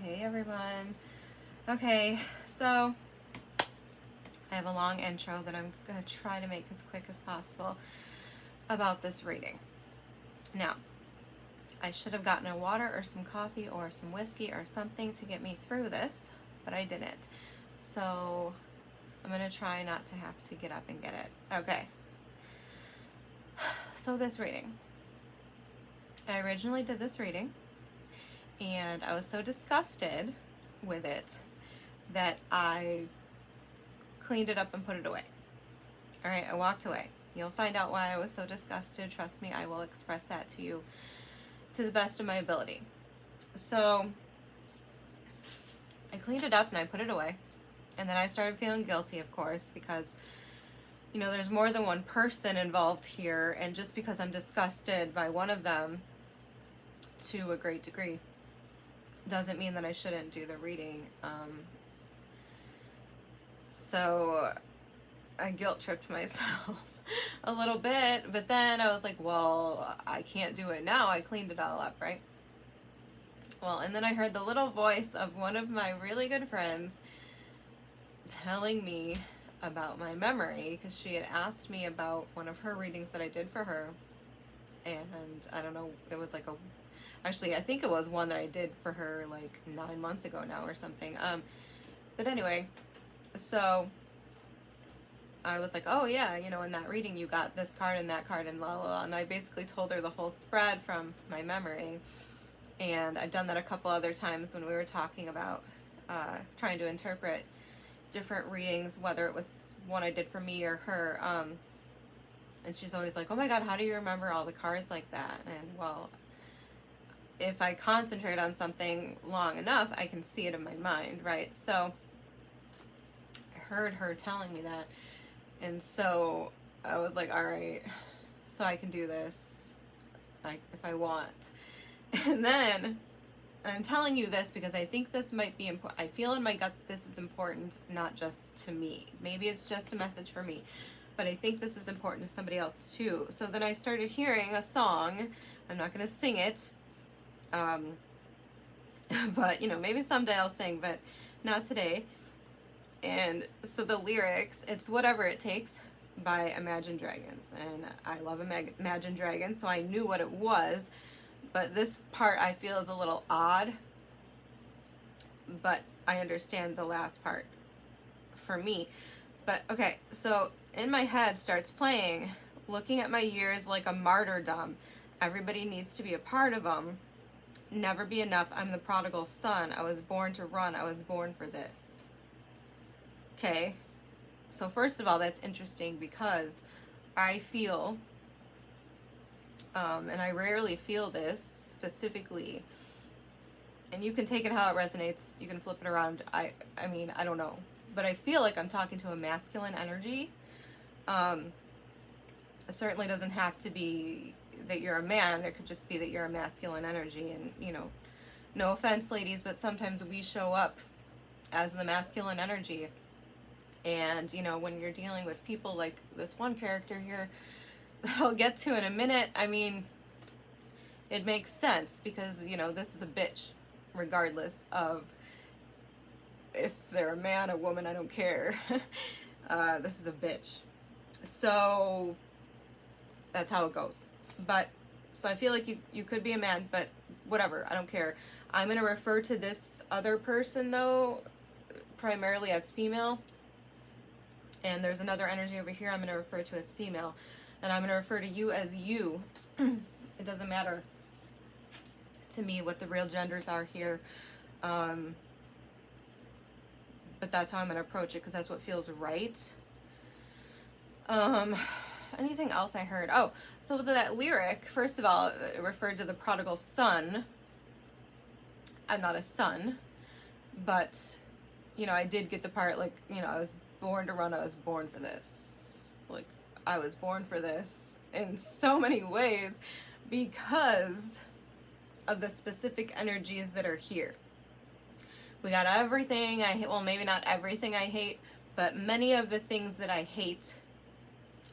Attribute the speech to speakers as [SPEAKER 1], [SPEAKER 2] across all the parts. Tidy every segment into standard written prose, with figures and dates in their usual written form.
[SPEAKER 1] Hey everyone. Okay, so I have a long intro that I'm going to try to make as quick as possible about this reading. Now, I should have gotten a water or some coffee or some whiskey or something to get me through this, but I didn't. So I'm going to try not to have to get up and get it. Okay. So this reading. I originally did this reading, and I was so disgusted with it that I cleaned it up and put it away. All right, I walked away. You'll find out why I was so disgusted. Trust me, I will express that to you to the best of my ability. So I cleaned it up and I put it away. And then I started feeling guilty, of course, because, you know, there's more than one person involved here. And just because I'm disgusted by one of them to a great degree doesn't mean that I shouldn't do the reading. So I guilt tripped myself a little bit, but then I was like, well, I can't do it now. I cleaned it all up, right? Well, and then I heard the little voice of one of my really good friends telling me about my memory, because she had asked me about one of her readings that I did for her. And I don't know, it was like actually, I think it was one that I did for her like 9 months ago now or something. But anyway, so I was like, oh yeah, you know, in that reading you got this card and that card and la la la. And I basically told her the whole spread from my memory. And I've done that a couple other times when we were talking about trying to interpret different readings, whether it was one I did for me or her. And she's always like, oh my God, how do you remember all the cards like that? And well, if I concentrate on something long enough, I can see it in my mind, right? So I heard her telling me that. And so I was like, all right, so I can do this if I want. And then, I'm telling you this because I think this might be important. I feel in my gut that this is important, not just to me. Maybe it's just a message for me, but I think this is important to somebody else too. So then I started hearing a song. I'm not going to sing it, but you know, maybe someday I'll sing, but not today. And so the lyrics, it's Whatever It Takes by Imagine Dragons. And I love Imagine Dragons, so I knew what it was. But this part I feel is a little odd. But I understand the last part for me. But okay, so in my head starts playing, looking at my years like a martyrdom. Everybody needs to be a part of them. Never be enough. I'm the prodigal son. I was born to run. I was born for this. Okay, so first of all, that's interesting because I feel, and I rarely feel this specifically, and you can take it how it resonates, you can flip it around, I mean, I don't know, but I feel like I'm talking to a masculine energy. It certainly doesn't have to be that you're a man, it could just be that you're a masculine energy, and, you know, no offense, ladies, but sometimes we show up as the masculine energy. And, you know, when you're dealing with people like this one character here that I'll get to in a minute, I mean, it makes sense because, you know, this is a bitch, regardless of if they're a man, a woman, I don't care. This is a bitch. So that's how it goes. But, so I feel like you could be a man, but whatever, I don't care. I'm going to refer to this other person, though, primarily as female. And there's another energy over here I'm going to refer to as female. And I'm going to refer to you as you. It doesn't matter to me what the real genders are here. But that's how I'm going to approach it because that's what feels right. Anything else I heard? Oh, so that lyric, first of all, it referred to the prodigal son. I'm not a son. But, you know, I did get the part like, you know, I was born to run, I was born for this. Like, I was born for this in so many ways because of the specific energies that are here. We got everything I hate, well, maybe not everything I hate, but many of the things that I hate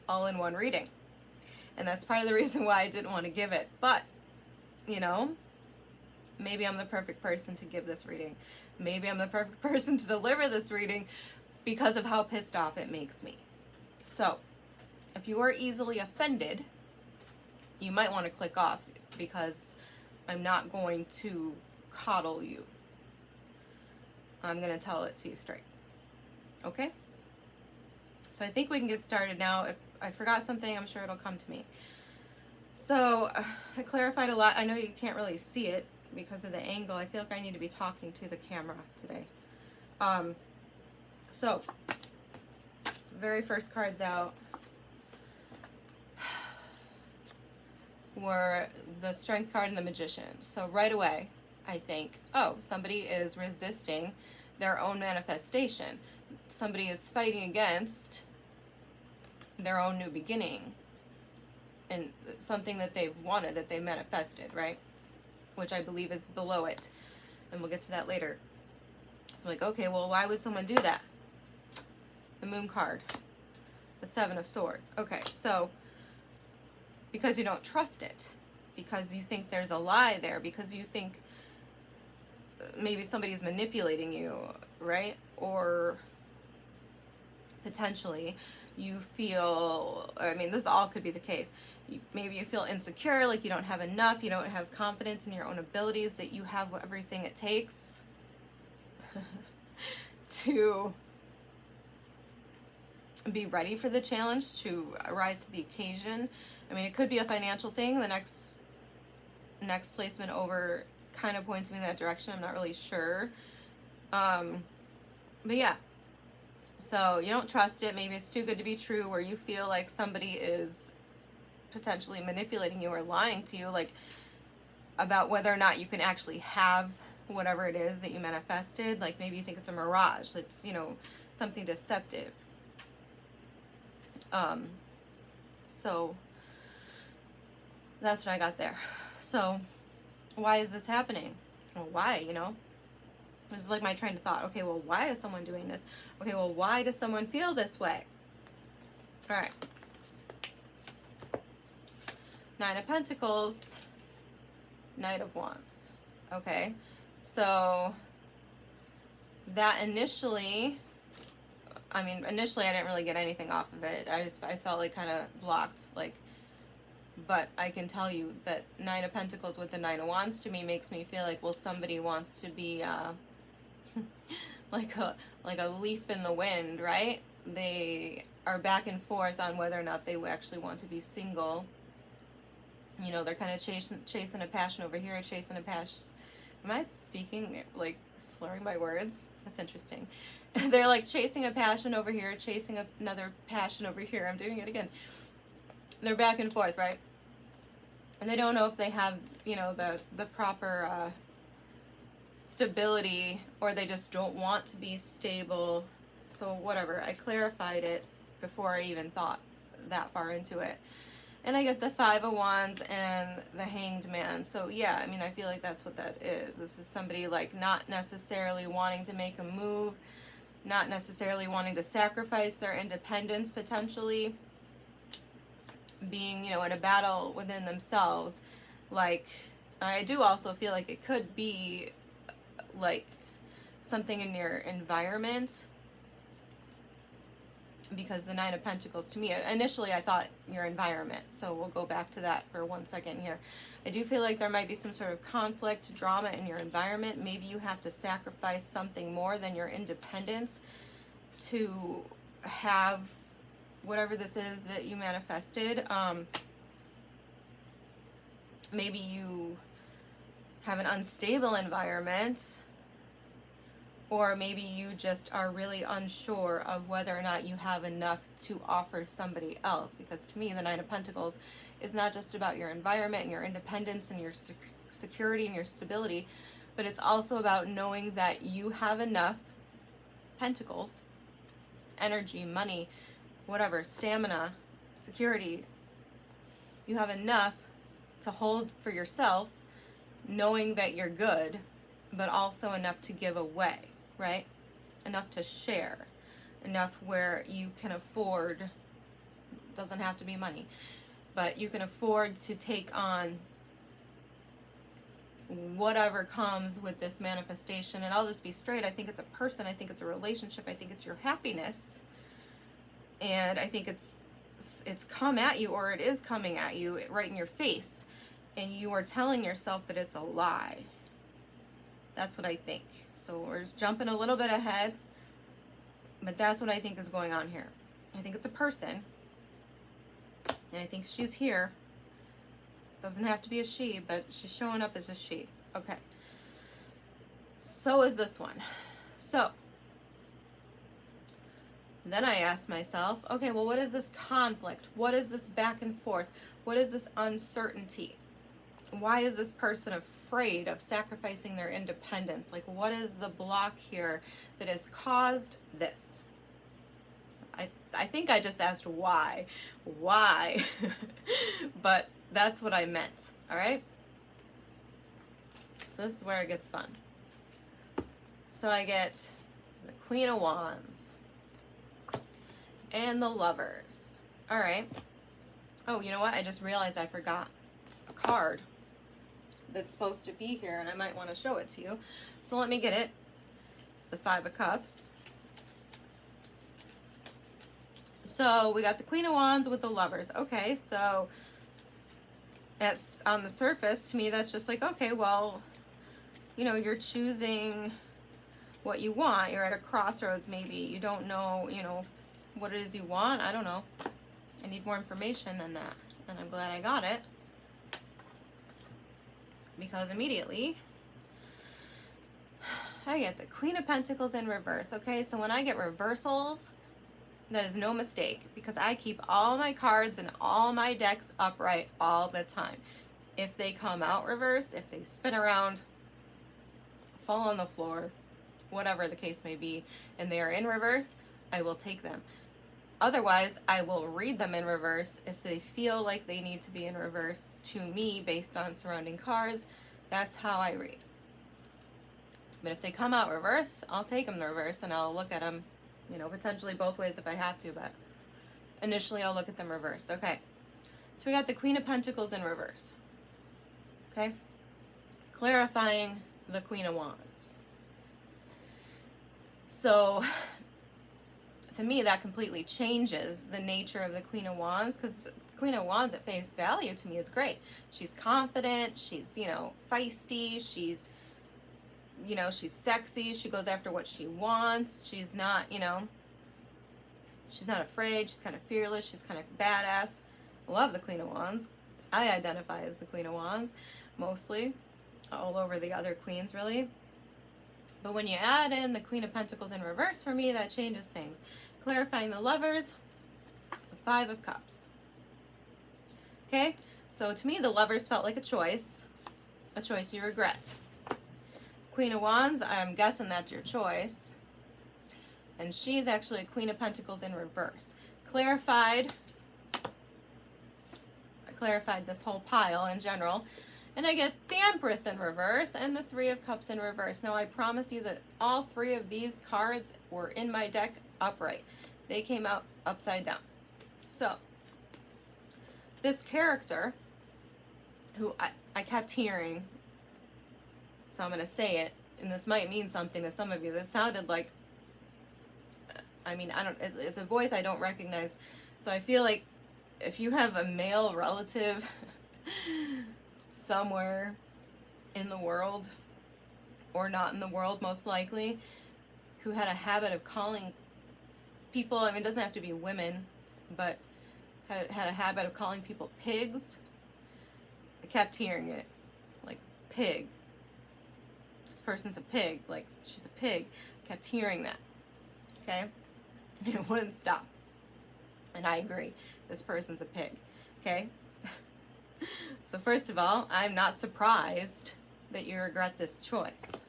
[SPEAKER 1] all in one reading. And that's part of the reason why I didn't want to give it. But, you know, Maybe I'm the perfect person to give this reading. Maybe I'm the perfect person to deliver this reading because of how pissed off it makes me. So, if you are easily offended, you might want to click off because I'm not going to coddle you. I'm going to tell it to you straight. Okay? So I think we can get started now. If I forgot something, I'm sure it'll come to me. So I clarified a lot. I know you can't really see it because of the angle. I feel like I need to be talking to the camera today. So, very first cards out were the Strength card and the Magician. So right away, I think, oh, somebody is resisting their own manifestation. Somebody is fighting against their own new beginning and something that they've wanted, that they manifested, right? Which I believe is below it. And we'll get to that later. So like, okay, well, why would someone do that? The Moon card. The Seven of Swords. Okay, so because you don't trust it. Because you think there's a lie there. Because you think maybe somebody's manipulating you, right? Or potentially you feel, I mean, this all could be the case. Maybe you feel insecure, like you don't have enough, you don't have confidence in your own abilities, that you have everything it takes to be ready for the challenge, to rise to the occasion. I mean, it could be a financial thing. The next placement over kind of points me in that direction. I'm not really sure. But yeah. So you don't trust it. Maybe it's too good to be true, where you feel like somebody is potentially manipulating you or lying to you, like about whether or not you can actually have whatever it is that you manifested. Like maybe you think it's a mirage. That's, you know, something deceptive. So that's what I got there. So why is this happening? Well, why, you know? This is like my train of thought. Okay, well, why is someone doing this? Okay, well, why does someone feel this way? All right. Nine of Pentacles, Knight of Wands. Okay, so that initially I didn't really get anything off of it. I felt like kind of blocked, like, but I can tell you that Nine of Pentacles with the Nine of Wands to me makes me feel like, well, somebody wants to be like a leaf in the wind, right? They are back and forth on whether or not they actually want to be single. You know, they're kind of chasing a passion over here, chasing a passion. Am I speaking, like, slurring my words? That's interesting. They're like chasing a passion over here, chasing another passion over here. I'm doing it again. They're back and forth, right? And they don't know if they have, you know, the proper stability, or they just don't want to be stable. So whatever. I clarified it before I even thought that far into it. And I get the Five of Wands and the Hanged Man. So yeah, I mean, I feel like that's what that is. This is somebody like not necessarily wanting to make a move, not necessarily wanting to sacrifice their independence, potentially being, you know, in a battle within themselves. Like, I do also feel like it could be like something in your environment, because the Nine of Pentacles, to me, initially I thought your environment. So we'll go back to that for 1 second here. I do feel like there might be some sort of conflict, drama in your environment. Maybe you have to sacrifice something more than your independence to have whatever this is that you manifested. Maybe you have an unstable environment, or maybe you just are really unsure of whether or not you have enough to offer somebody else. Because to me, the Nine of Pentacles is not just about your environment and your independence and your security and your stability, but it's also about knowing that you have enough pentacles, energy, money, whatever, stamina, security. You have enough to hold for yourself, knowing that you're good, but also enough to give away. Right? Enough to share. Enough where you can afford, doesn't have to be money, but you can afford to take on whatever comes with this manifestation. And I'll just be straight. I think it's a person. I think it's a relationship. I think it's your happiness. And I think it's come at you, or it is coming at you right in your face. And you are telling yourself that it's a lie. That's what I think. So we're just jumping a little bit ahead. But that's what I think is going on here. I think it's a person. And I think she's here. Doesn't have to be a she, but she's showing up as a she. Okay. So is this one. So then I asked myself, okay, well, what is this conflict? What is this back and forth? What is this uncertainty? Why is this person afraid of sacrificing their independence? Like, what is the block here that has caused this? I think I just asked why. Why? But that's what I meant, all right? So this is where it gets fun. So I get the Queen of Wands and the Lovers. All right. Oh, you know what? I just realized I forgot a card that's supposed to be here, and I might want to show it to you. So let me get it. It's the Five of Cups. So we got the Queen of Wands with the Lovers. Okay, so that's on the surface, to me, that's just like, okay, well, you know, you're choosing what you want. You're at a crossroads, maybe. You don't know, you know, what it is you want. I don't know. I need more information than that. And I'm glad I got it. Because immediately, I get the Queen of Pentacles in reverse. Okay, so when I get reversals, that is no mistake, because I keep all my cards and all my decks upright all the time. If they come out reversed, if they spin around, fall on the floor, whatever the case may be, and they are in reverse, I will take them. Otherwise, I will read them in reverse if they feel like they need to be in reverse to me based on surrounding cards. That's how I read. But if they come out reverse, I'll take them in reverse and I'll look at them, you know, potentially both ways if I have to, but initially I'll look at them reversed. Okay, so we got the Queen of Pentacles in reverse. Okay, clarifying the Queen of Wands. So to me, that completely changes the nature of the Queen of Wands, because the Queen of Wands at face value to me is great. She's confident, she's, you know, feisty, she's, you know, she's sexy, she goes after what she wants, she's not, you know, she's not afraid, she's kind of fearless, she's kind of badass. I love the Queen of Wands. I identify as the Queen of Wands, mostly, all over the other queens, really. But when you add in the Queen of Pentacles in reverse, for me, that changes things. Clarifying the Lovers, the Five of Cups. Okay, so to me, the Lovers felt like a choice you regret. Queen of Wands, I'm guessing that's your choice. And she's actually a Queen of Pentacles in reverse. I clarified this whole pile in general. And I get the Empress in reverse and the Three of Cups in reverse. Now, I promise you that all three of these cards were in my deck upright. They came out upside down. So, this character, who I kept hearing, so I'm going to say it, and this might mean something to some of you. This sounded like, I mean, it's a voice I don't recognize. So I feel like if you have a male relative somewhere in the world, or not in the world most likely, who had a habit of calling people, I mean, it doesn't have to be women, but had a habit of calling people pigs, I kept hearing it, like, pig. This person's a pig, like, she's a pig. I kept hearing that, okay? And it wouldn't stop. And I agree, this person's a pig, okay? So first of all, I'm not surprised that you regret this choice,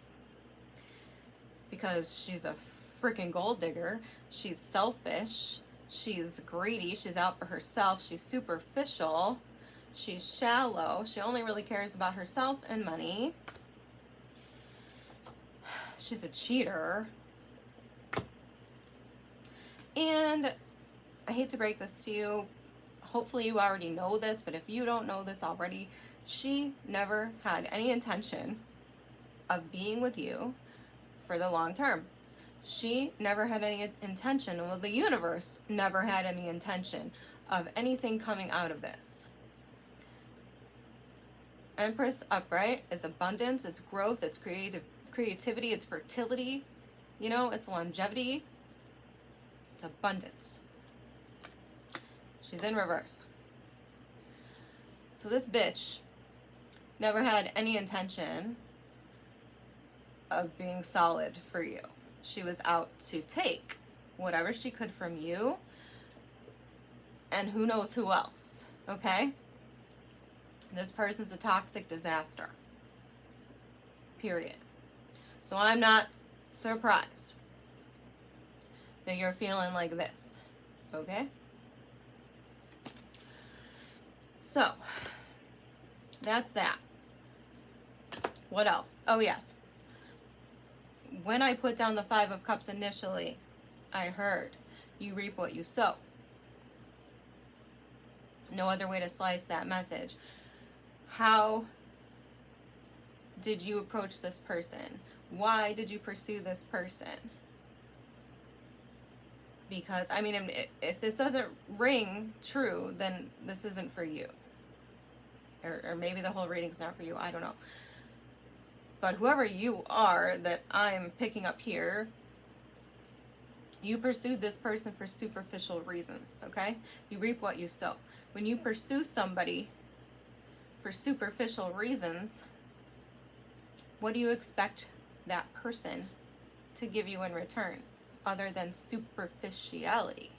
[SPEAKER 1] because she's a freaking gold digger. She's selfish. She's greedy. She's out for herself. She's superficial. She's shallow. She only really cares about herself and money. She's a cheater. And I hate to break this to you. Hopefully you already know this, but if you don't know this already, She never had any intention of being with you for the long term. She never had any intention, well, the universe never had any intention of anything coming out of this. Empress upright is abundance, it's growth, it's creativity, it's fertility, you know, it's longevity, it's abundance. She's in reverse. So this bitch never had any intention of being solid for you. She was out to take whatever she could from you and who knows who else, okay? This person's a toxic disaster. Period. So I'm not surprised that you're feeling like this, okay? So, that's that. What else? Oh, yes. When I put down the Five of Cups initially, I heard, you reap what you sow. No other way to slice that message. How did you approach this person? Why did you pursue this person? Because, I mean, if this doesn't ring true, then this isn't for you. Or maybe the whole reading's not for you. I don't know. But whoever you are that I'm picking up here, you pursued this person for superficial reasons, okay? You reap what you sow. When you pursue somebody for superficial reasons, what do you expect that person to give you in return other than superficiality?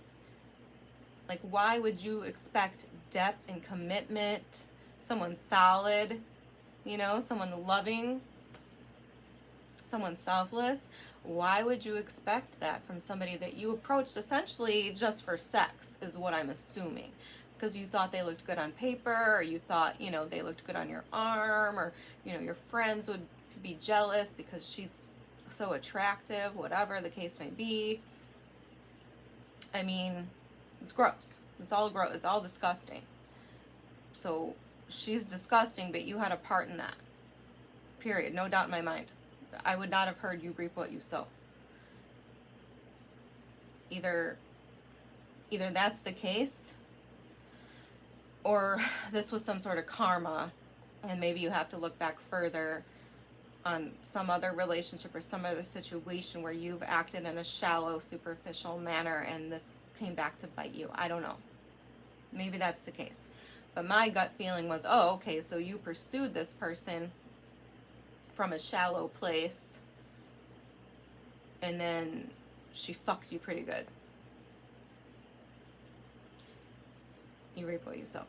[SPEAKER 1] Like, why would you expect depth and commitment, someone solid, you know, someone loving, someone selfless? Why would you expect that from somebody that you approached essentially just for sex, is what I'm assuming? Because you thought they looked good on paper, or you thought, you know, they looked good on your arm, or, you know, your friends would be jealous because she's so attractive, whatever the case may be. I mean, it's gross. It's all gross. It's all disgusting. So she's disgusting, but you had a part in that. Period. No doubt in my mind. I would not have heard you reap what you sow. Either that's the case, or this was some sort of karma, and maybe you have to look back further on some other relationship or some other situation where you've acted in a shallow, superficial manner and this came back to bite you. I don't know. Maybe that's the case. But my gut feeling was, oh, okay, so you pursued this person from a shallow place and then she fucked you pretty good. You reap what you sow.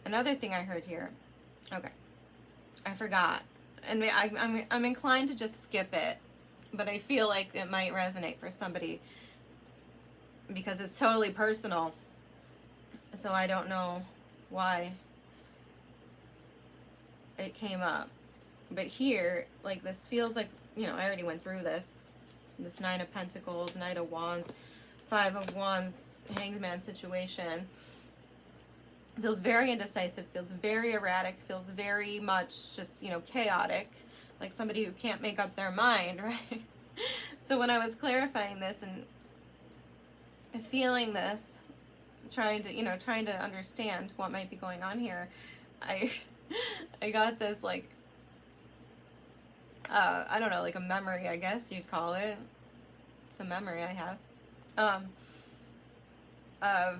[SPEAKER 1] Another thing I heard here, okay, I forgot, and I'm inclined to just skip it, but I feel like it might resonate for somebody because it's totally personal, so I don't know why it came up. But here, like, this feels like, you know, I already went through this Nine of Pentacles, Knight of Wands, Five of Wands, Hanged Man situation. Feels very indecisive, feels very erratic, feels very much just, you know, chaotic, like somebody who can't make up their mind, right? So when I was clarifying this and feeling this, trying to understand what might be going on here, I got this, like, I don't know, like a memory, I guess you'd call it. It's a memory I have, of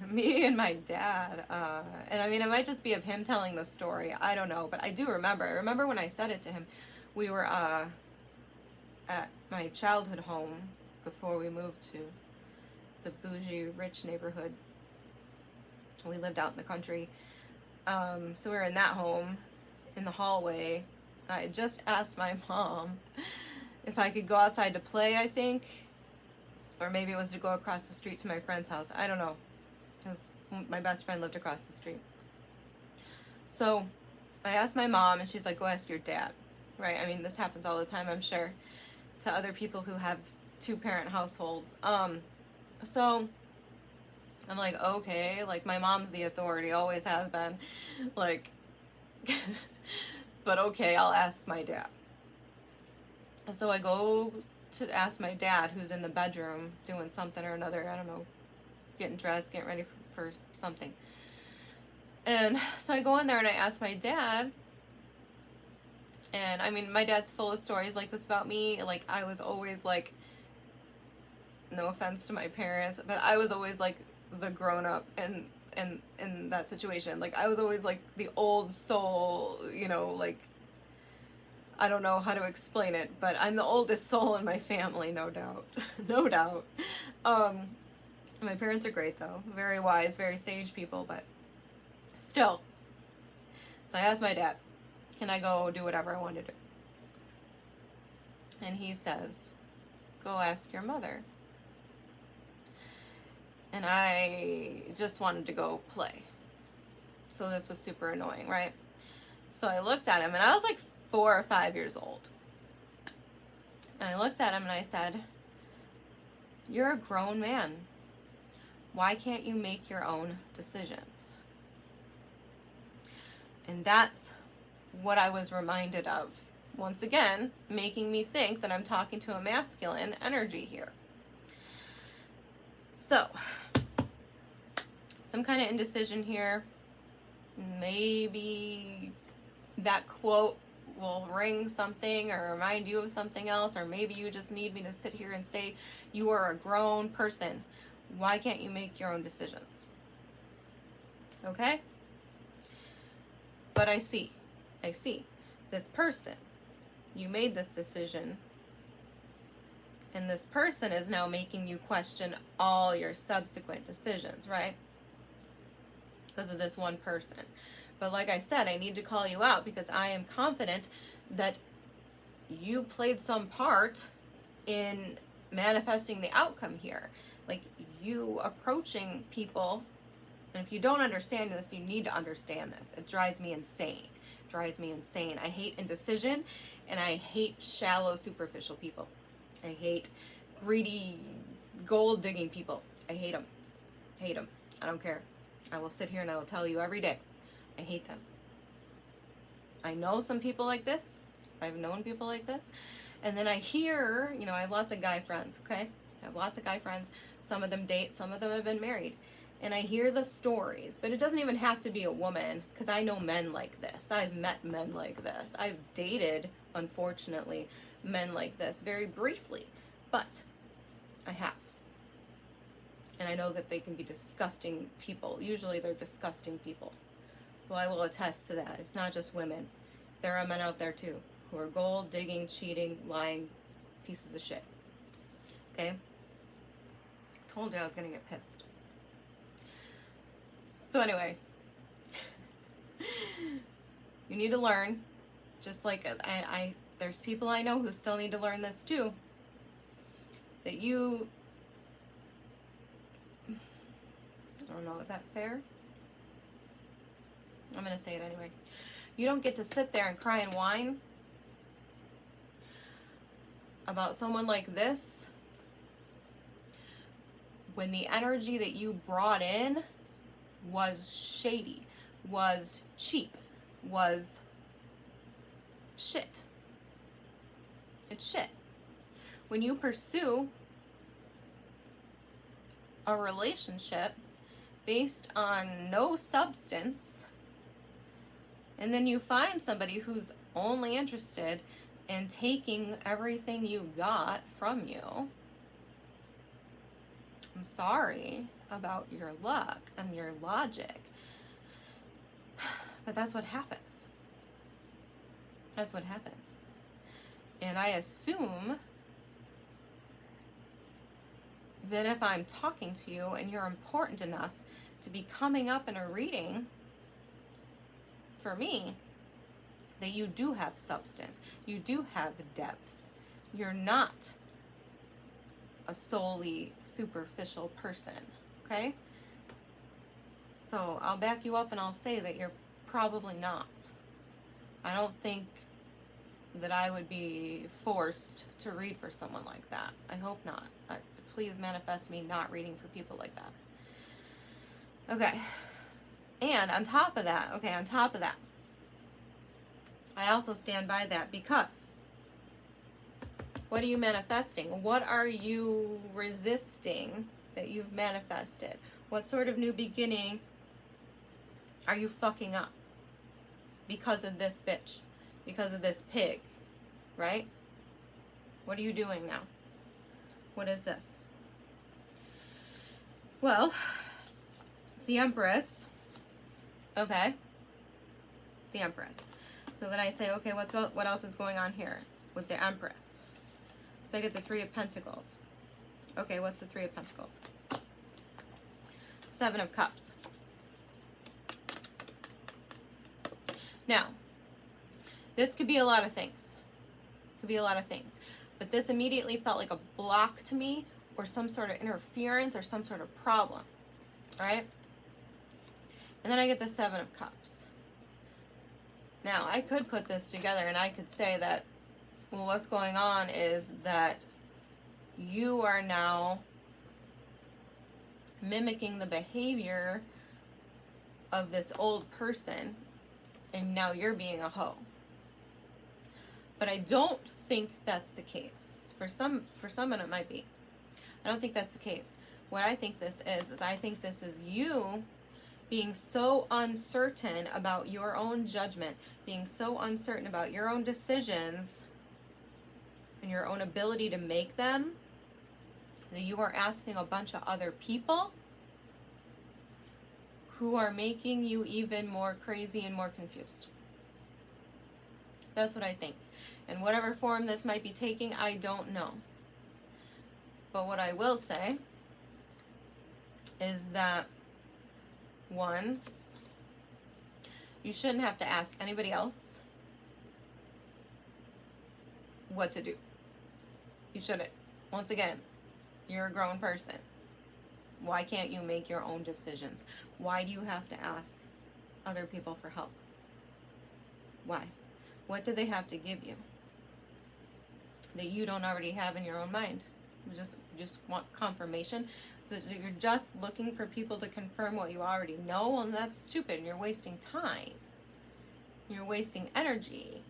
[SPEAKER 1] me and my dad, and I mean, it might just be of him telling the story, I don't know, but I do remember. I remember when I said it to him, we were, at my childhood home before we moved to the bougie, rich neighborhood. We lived out in the country, so we were in that home, in the hallway. I just asked my mom if I could go outside to play, I think, or maybe it was to go across the street to my friend's house, I don't know. Because my best friend lived across the street. So I asked my mom, and she's like, go ask your dad, right? I mean, this happens all the time, I'm sure, to other people who have two-parent households. So I'm like, okay, like my mom's the authority, always has been. Like, but okay, I'll ask my dad. So I go to ask my dad, who's in the bedroom doing something or another, I don't know, getting dressed, getting ready for something. And so I go in there and I ask my dad, and I mean, my dad's full of stories like this about me. Like, I was always like, no offense to my parents, but I was always like the grown up in that situation. Like, I was always like the old soul, you know, like, I don't know how to explain it, but I'm the oldest soul in my family, no doubt. No doubt. My parents are great though, very wise, very sage people, but still. So I asked my dad, can I go do whatever I want to do? And he says, go ask your mother. And I just wanted to go play. So this was super annoying, right? So I looked at him, and I was like 4 or 5 years old. And I looked at him and I said, you're a grown man. Why can't you make your own decisions? And that's what I was reminded of. Once again, making me think that I'm talking to a masculine energy here. So, some kind of indecision here. Maybe that quote will ring something or remind you of something else, or maybe you just need me to sit here and say, you are a grown person. Why can't you make your own decisions? Okay? But I see this person, you made this decision, and this person is now making you question all your subsequent decisions, right? Because of this one person. But like I said, I need to call you out because I am confident that you played some part in manifesting the outcome here. Like, you approaching people, and if you don't understand this, you need to understand this. It drives me insane. Drives me insane. I hate indecision, and I hate shallow, superficial people. I hate greedy, gold-digging people. I hate them. Hate them. I don't care. I will sit here and I will tell you every day. I hate them. I know some people like this. I've known people like this. And then I hear, you know, I have lots of guy friends, okay? I have lots of guy friends. Some of them date, some of them have been married. And I hear the stories, but it doesn't even have to be a woman, because I know men like this. I've met men like this. I've dated, unfortunately, men like this very briefly, but I have. And I know that they can be disgusting people. Usually they're disgusting people. So I will attest to that. It's not just women. There are men out there too, who are gold digging, cheating, lying pieces of shit. Okay? Told you I was gonna get pissed. So anyway, you need to learn, just like there's people I know who still need to learn this too, that you, I don't know, is that fair? I'm going to say it anyway. You don't get to sit there and cry and whine about someone like this when the energy that you brought in was shady, was cheap, was shit. It's shit. When you pursue a relationship based on no substance, and then you find somebody who's only interested in taking everything you got from you, I'm sorry about your luck and your logic, but that's what happens. That's what happens. And I assume that if I'm talking to you and you're important enough to be coming up in a reading for me, that you do have substance, you do have depth. You're not a solely superficial person, okay? So I'll back you up and I'll say that you're probably not. I don't think that I would be forced to read for someone like that. I hope not. Please manifest me not reading for people like that. Okay. And on top of that, I also stand by that because what are you manifesting? What are you resisting that you've manifested? What sort of new beginning are you fucking up because of this bitch? Because of this pig, right? What are you doing now? What is this? Well, it's the Empress. Okay. The Empress. So then I say, okay, what else is going on here with the Empress? So I get the Three of Pentacles. Okay, what's the Three of Pentacles? Seven of Cups. Now, this could be a lot of things. Could be a lot of things. But this immediately felt like a block to me, or some sort of interference, or some sort of problem. Right? And then I get the Seven of Cups. Now, I could put this together and I could say that, well, what's going on is that you are now mimicking the behavior of this old person, and now you're being a hoe. But I don't think that's the case. For someone it might be. I don't think that's the case. What I think this is I think this is you being so uncertain about your own judgment, being so uncertain about your own decisions and your own ability to make them, that you are asking a bunch of other people who are making you even more crazy and more confused. That's what I think. And whatever form this might be taking, I don't know. But what I will say is that, one, you shouldn't have to ask anybody else what to do. You shouldn't. Once again, you're a grown person. Why can't you make your own decisions? Why do you have to ask other people for help? Why? What do they have to give you that you don't already have in your own mind? You just want confirmation. So you're just looking for people to confirm what you already know? Well, that's stupid, and you're wasting time. You're wasting energy.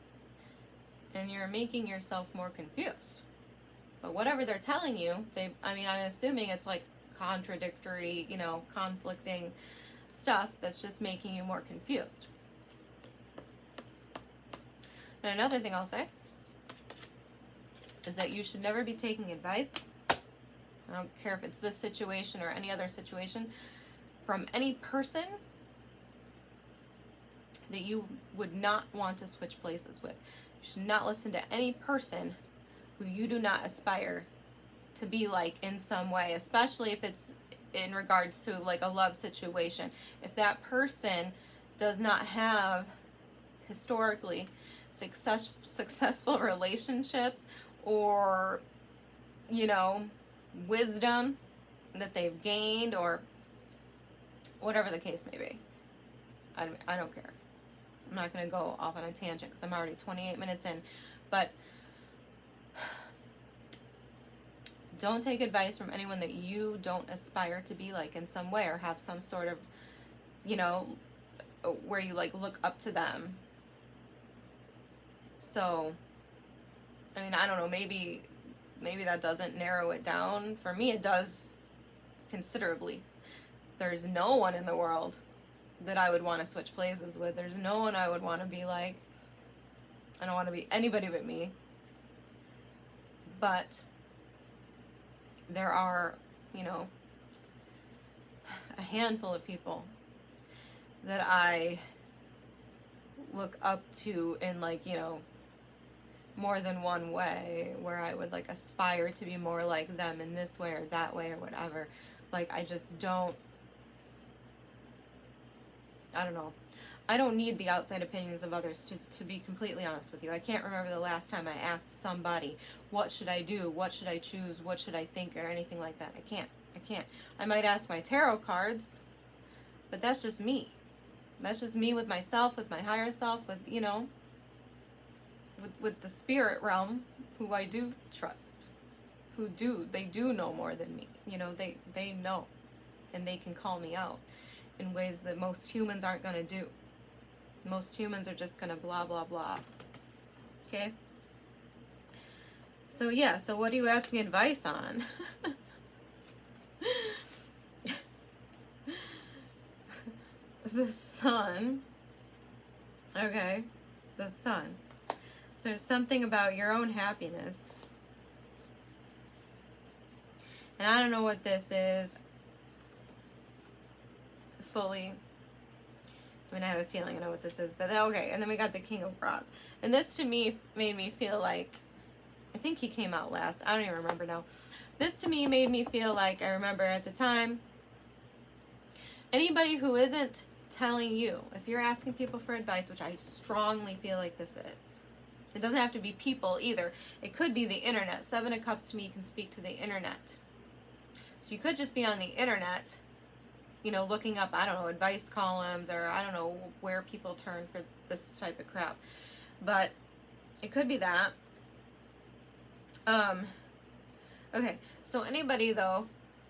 [SPEAKER 1] And you're making yourself more confused. But whatever they're telling you, I'm assuming it's like contradictory, conflicting stuff that's just making you more confused. And another thing I'll say is that you should never be taking advice, I don't care if it's this situation or any other situation, from any person that you would not want to switch places with. You should not listen to any person who you do not aspire to be like in some way, especially if it's in regards to like a love situation. If that person does not have historically successful relationships, or wisdom that they've gained, or whatever the case may be, I don't care. I'm not going to go off on a tangent because I'm already 28 minutes in, but don't take advice from anyone that you don't aspire to be like in some way, or have some sort of, where you like look up to them. So, I don't know, maybe that doesn't narrow it down. For me, it does considerably. There's no one in the world that I would want to switch places with. There's no one I would want to be like. I don't want to be anybody but me. But there are, a handful of people that I look up to in more than one way, where I would aspire to be more like them in this way or that way or whatever. I just don't, I don't know. I don't need the outside opinions of others, to be completely honest with you. I can't remember the last time I asked somebody, what should I do? What should I choose? What should I think? Or anything like that. I can't. I might ask my tarot cards, but that's just me. That's just me with myself, with my higher self, with, with the spirit realm, who I do trust, they do know more than me. They know, and they can call me out. in ways that most humans aren't going to do. Most humans are just going to blah, blah, blah. Okay? So yeah, so what are you asking advice on? The sun. Okay, the sun. So there's something about your own happiness. And I don't know what this is fully. I mean, I have a feeling I know what this is, but okay. And then we got the King of Rods. And this to me made me feel like, I think he came out last. I don't even remember now. This to me made me feel like, I remember at the time, anybody who isn't telling you, if you're asking people for advice, which I strongly feel like this is, it doesn't have to be people either. It could be the internet. Seven of Cups to me can speak to the internet. So you could just be on the internet, you know, looking up, I don't know, advice columns, or I don't know where people turn for this type of crap. But it could be that. Okay, so anybody though,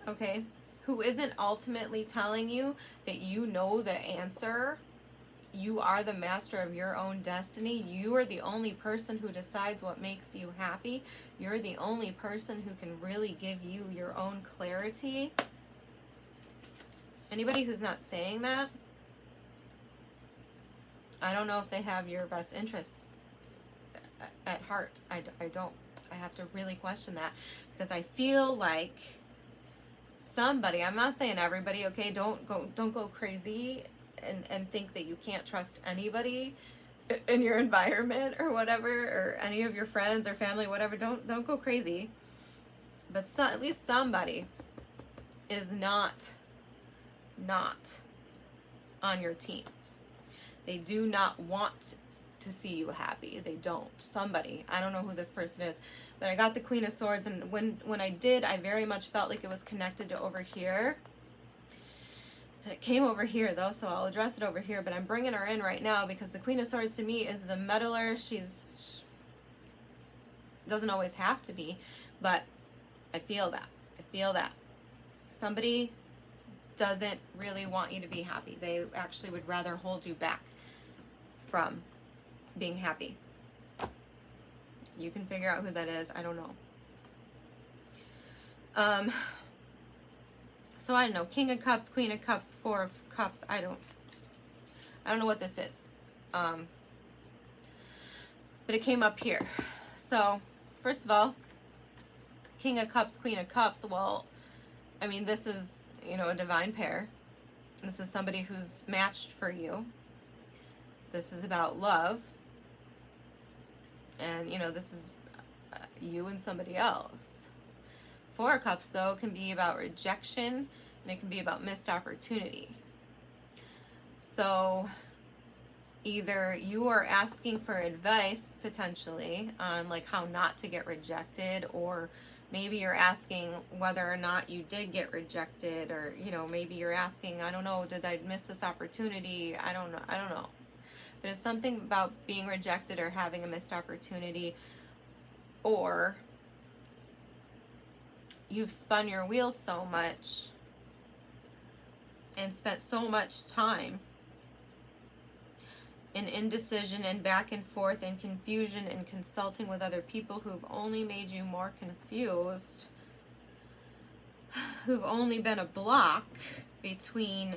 [SPEAKER 1] okay, who isn't ultimately telling you that you know the answer, you are the master of your own destiny, you are the only person who decides what makes you happy, you're the only person who can really give you your own clarity. Anybody who's not saying that, I don't know if they have your best interests at heart. I don't. I have to really question that, because I feel like somebody, I'm not saying everybody, okay, don't go crazy and think that you can't trust anybody in your environment or whatever, or any of your friends or family, whatever. Don't go crazy. But at least somebody is not on your team. They do not want to see you happy. They don't. Somebody. I don't know who this person is. But I got the Queen of Swords, and when I did, I very much felt like it was connected to over here. It came over here though, so I'll address it over here, but I'm bringing her in right now because the Queen of Swords to me is the meddler. She's, doesn't always have to be, but I feel that. I feel that. Somebody doesn't really want you to be happy. They actually would rather hold you back from being happy. You can figure out who that is. I don't know. So I don't know. King of Cups, Queen of Cups, Four of Cups. I don't know what this is. But it came up here. So first of all, King of Cups, Queen of Cups. Well, I mean, this is, you know, a divine pair. This is somebody who's matched for you. This is about love. And, you know, this is you and somebody else. Four of Cups, though, can be about rejection, and it can be about missed opportunity. So either you are asking for advice, potentially, on, like, how not to get rejected, or maybe you're asking whether or not you did get rejected, or, you know, maybe you're asking, I don't know, did I miss this opportunity? I don't know. But it's something about being rejected or having a missed opportunity, or you've spun your wheels so much and spent so much time in indecision and back and forth and confusion and consulting with other people who've only made you more confused, who've only been a block between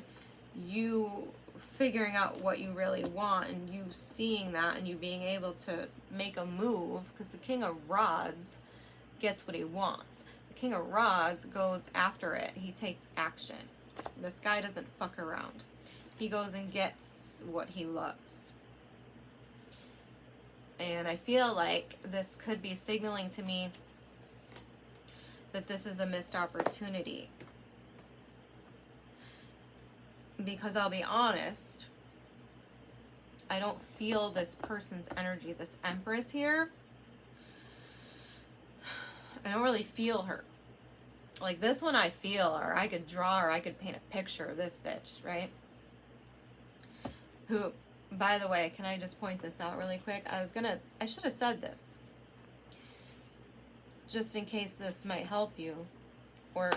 [SPEAKER 1] you figuring out what you really want and you seeing that and you being able to make a move, because the King of Rods gets what he wants. The King of Rods goes after it. He takes action. This guy doesn't fuck around. He goes and gets what he loves. And I feel like this could be signaling to me that this is a missed opportunity. Because I'll be honest, I don't feel this person's energy. This Empress here, I don't really feel her. Like, this one I feel, or I could draw, or I could paint a picture of this bitch, right? Who, by the way, can I just point this out really quick? I should have said this, just in case this might help you. Or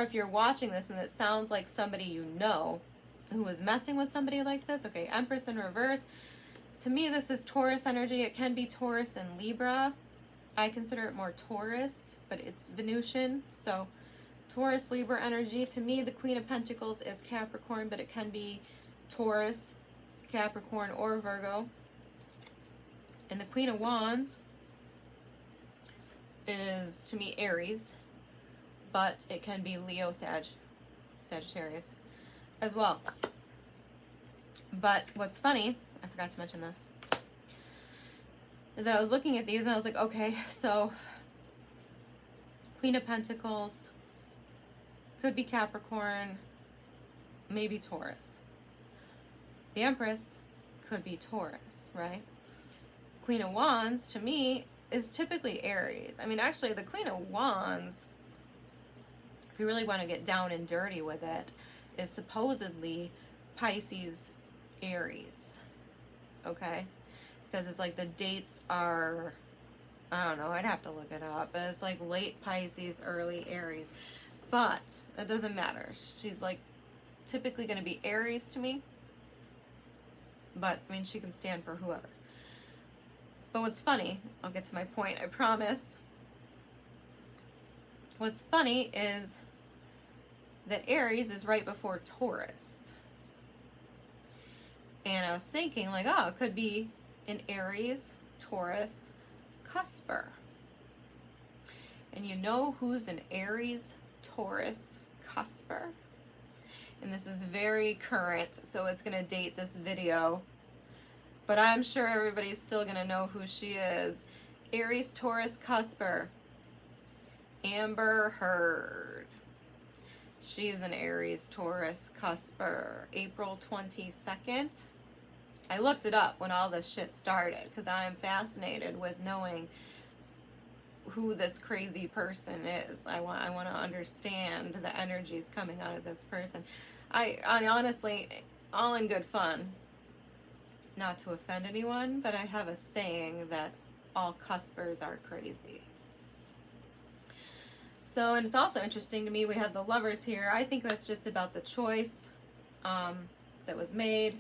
[SPEAKER 1] if you're watching this and it sounds like somebody you know, who is messing with somebody like this. Okay, Empress in reverse. To me, this is Taurus energy. It can be Taurus and Libra. I consider it more Taurus, but it's Venusian. So Taurus, Libra energy. To me, the Queen of Pentacles is Capricorn, but it can be Taurus, Capricorn, or Virgo. And the Queen of Wands is, to me, Aries, but it can be Leo, Sagittarius as well. But what's funny, I forgot to mention this, is that I was looking at these and I was like, okay, so Queen of Pentacles could be Capricorn, maybe Taurus. The Empress could be Taurus, right? Queen of Wands, to me, is typically Aries. I mean, actually, the Queen of Wands, if you really want to get down and dirty with it, is supposedly Pisces, Aries, okay? Because it's like the dates are, I don't know, I'd have to look it up, but it's like late Pisces, early Aries. But it doesn't matter. She's like typically going to be Aries to me. But, I mean, she can stand for whoever. But what's funny, I'll get to my point, I promise. What's funny is that Aries is right before Taurus. And I was thinking, like, oh, it could be an Aries, Taurus, cusper. And you know who's an Aries, Taurus, cusper? And this is very current, so it's going to date this video. But I'm sure everybody's still going to know who she is. Aries, Taurus, cusper. Amber Heard. She's an Aries, Taurus, cusper. April 22nd. I looked it up when all this shit started because I am fascinated with knowing who this crazy person is. I want to understand the energies coming out of this person. I honestly, all in good fun, not to offend anyone, but I have a saying that all cuspers are crazy. So, and it's also interesting to me, we have the Lovers here. I think that's just about the choice that was made,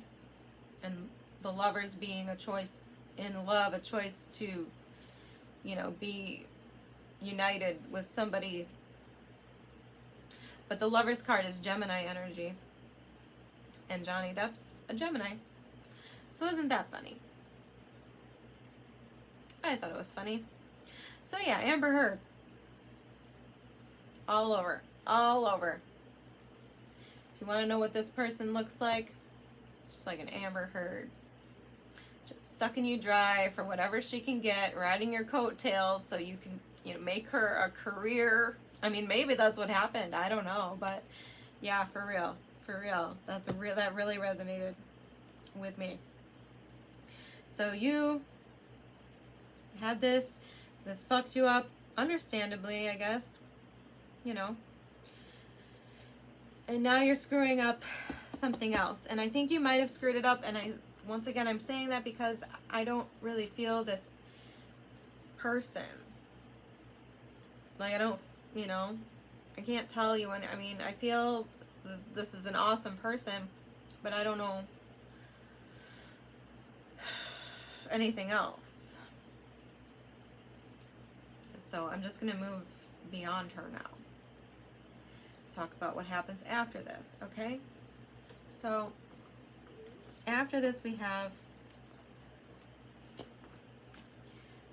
[SPEAKER 1] and the Lovers being a choice in love, a choice to, you know, be united with somebody. But the Lovers card is Gemini energy, and Johnny Depp's a Gemini. So isn't that funny? I thought it was funny. So yeah, Amber Heard. All over. All over. If you want to know what this person looks like, she's like an Amber Heard. Just sucking you dry for whatever she can get, riding your coattails so you can, you know, make her a career. I mean, maybe that's what happened. I don't know. But yeah, for real. For real. That really resonated with me. So you had this fucked you up, understandably, I guess, you know, and now you're screwing up something else, and I think you might have screwed it up, and once again, I'm saying that because I don't really feel this person, like, I don't, you know, I can't tell you, I mean, I feel this is an awesome person, but I don't know anything else. So I'm just going to move beyond her now. Talk about what happens after this, okay? So after this we have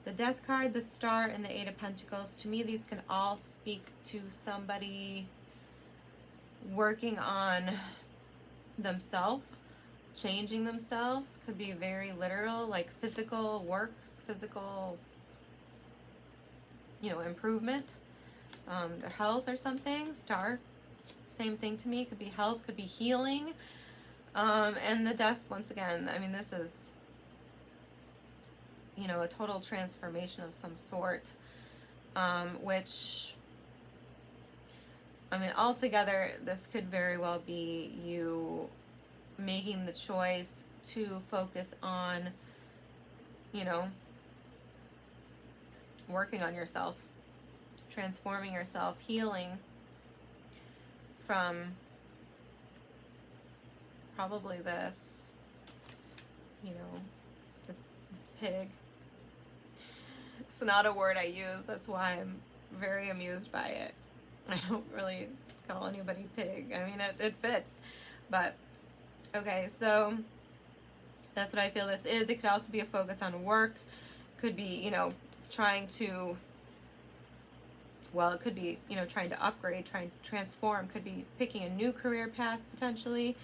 [SPEAKER 1] the Death card, the Star, and the Eight of Pentacles. To me, these can all speak to somebody working on themselves, changing themselves. Could be very literal, like physical work, physical, you know, improvement, their health or something. Star, same thing to me. Could be health, could be healing. And the Death, once again, I mean, this is, you know, a total transformation of some sort, which, I mean, altogether, this could very well be you making the choice to focus on, you know, working on yourself, transforming yourself, healing from probably this, you know, this pig. It's not a word I use. That's why I'm very amused by it. I don't really call anybody pig. I mean, it fits. But, okay, so that's what I feel this is. It could also be a focus on work. Could be, you know, trying to, well, it could be, you know, trying to upgrade, trying to transform. Could be picking a new career path, potentially.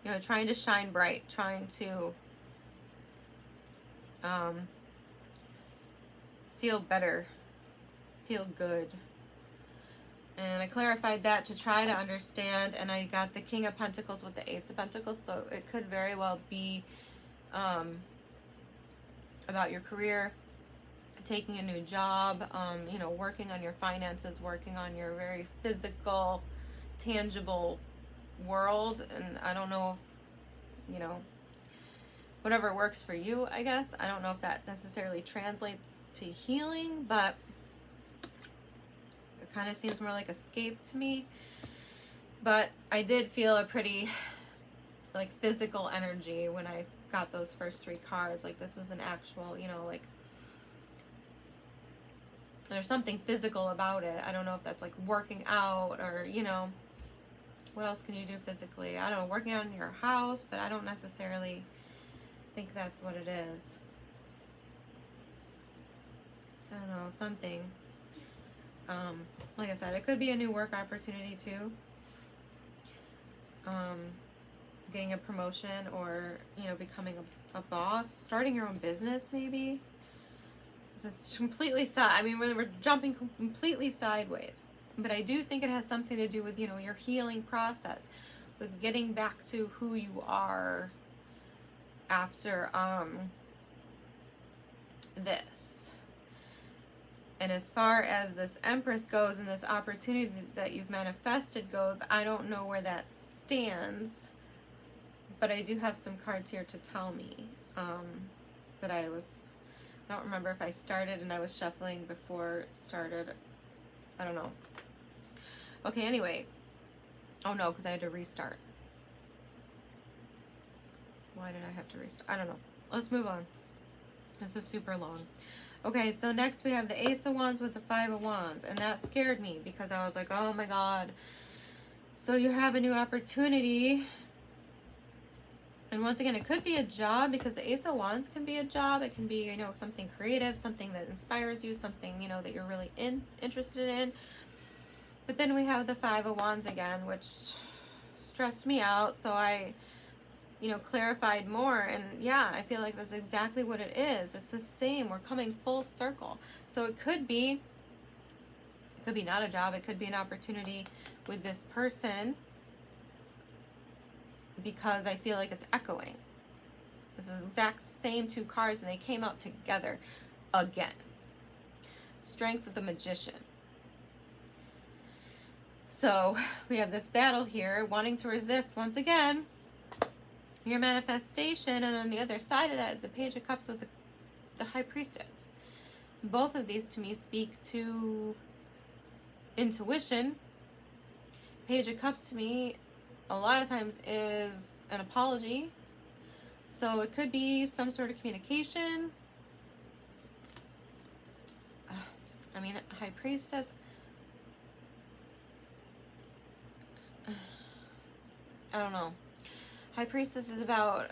[SPEAKER 1] You know, trying to shine bright. Trying to feel better. Feel good. And I clarified that to try to understand, and I got the King of Pentacles with the Ace of Pentacles, so it could very well be about your career, taking a new job, you know, working on your finances, working on your very physical, tangible world. And I don't know if, you know, whatever works for you, I guess. I don't know if that necessarily translates to healing, but it kind of seems more like escape to me. But I did feel a pretty, like, physical energy when I got those first 3 cards. Like, this was an actual, you know, like, there's something physical about it. I don't know if that's like working out, or, you know, what else can you do physically? I don't know, working out in your house, but I don't necessarily think that's what it is. I don't know, something. Like I said, it could be a new work opportunity too. Getting a promotion, or, you know, becoming a boss, starting your own business maybe. It's completely I mean, we're jumping completely sideways. But I do think it has something to do with, you know, your healing process, with getting back to who you are after this. And as far as this Empress goes, and this opportunity that you've manifested goes, I don't know where that stands, but I do have some cards here to tell me that I don't remember if I started and I was shuffling before it started. I don't know. Okay, anyway. Oh no, because I had to restart. Why did I have to restart? I don't know. Let's move on. This is super long. Okay, so next we have the Ace of Wands with the 5 of Wands. And that scared me because I was like, oh my God. So you have a new opportunity. And once again, it could be a job, because the Ace of Wands can be a job. It can be, you know, something creative, something that inspires you, something, you know, that you're really interested in. But then we have the 5 of Wands again, which stressed me out. So I, you know, clarified more. And yeah, I feel like that's exactly what it is. It's the same. We're coming full circle. So it could be not a job. It could be an opportunity with this person, because I feel like it's echoing. This is the exact same 2 cards, and they came out together again. Strength of the Magician. So we have this battle here, wanting to resist once again your manifestation, and on the other side of that is the Page of Cups with the High Priestess. Both of these to me speak to intuition. Page of Cups to me a lot of times is an apology. So it could be some sort of communication. I mean, High Priestess. I don't know. High Priestess is about